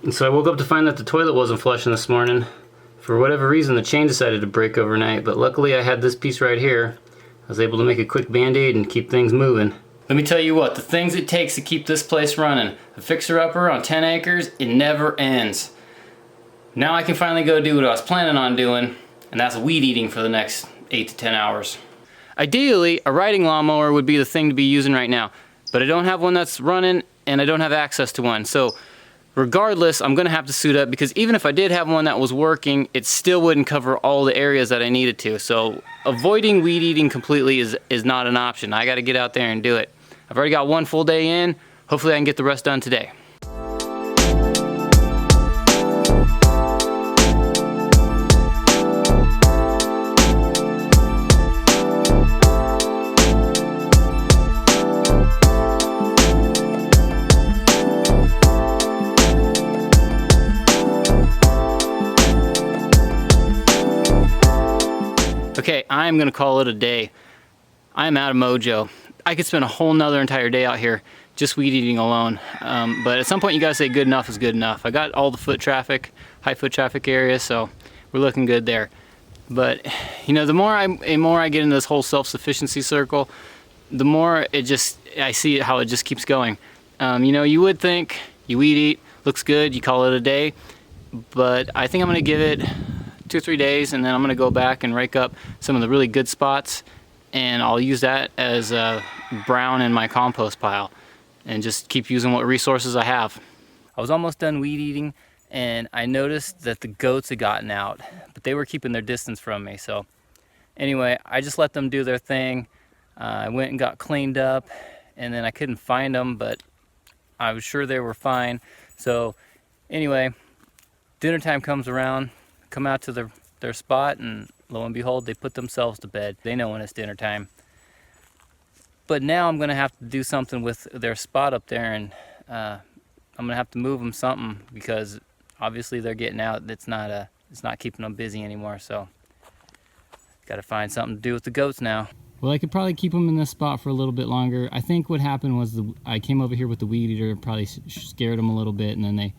And so I woke up to find that the toilet wasn't flushing this morning. For whatever reason, the chain decided to break overnight, but luckily I had this piece right here. I was able to make a quick band-aid and keep things moving. Let me tell you what, the things it takes to keep this place running. A fixer-upper on 10 acres, it never ends. Now I can finally go do what I was planning on doing, and that's weed eating for the next 8 to 10 hours. Ideally, a riding lawnmower would be the thing to be using right now, but I don't have one that's running and I don't have access to one. So regardless, I'm gonna have to suit up, because even if I did have one that was working, it still wouldn't cover all the areas that I needed to. So avoiding weed eating completely is not an option. I gotta get out there and do it. I've already got one full day in. Hopefully I can get the rest done today. Okay, I'm gonna call it a day. I'm out of mojo. I could spend a whole nother entire day out here just weed eating alone. But at some point you gotta say good enough is good enough. I got all the foot traffic, high foot traffic areas, so we're looking good there. But you know, the more I get into this whole self-sufficiency circle, the more I see how it just keeps going. You know, you would think you weed eat, looks good, you call it a day, but I think I'm gonna give it 2 or 3 days, and then I'm gonna go back and rake up some of the really good spots, and I'll use that as brown in my compost pile and just keep using what resources I have. I was almost done weed eating and I noticed that the goats had gotten out, but they were keeping their distance from me. So anyway, I just let them do their thing. I went and got cleaned up, and then I couldn't find them, but I was sure they were fine. So anyway, dinner time comes around, come out to their spot, and lo and behold, they put themselves to bed. They know when it's dinner time. But now I'm gonna have to do something with their spot up there, and I'm gonna have to move them something, because obviously they're getting out. It's not keeping them busy anymore. So got to find something to do with the goats now. Well, I could probably keep them in this spot for a little bit longer. I think what happened was I came over here with the weed eater, probably scared them a little bit, and then they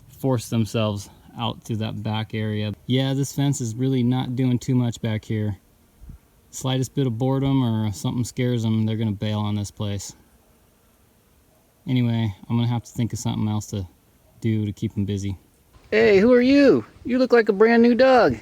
forced themselves out through that back area. Yeah, this fence is really not doing too much back here. Slightest bit of boredom or something scares them, they're gonna bail on this place. Anyway, I'm gonna have to think of something else to do to keep them busy. Hey, who are you? You look like a brand new dog.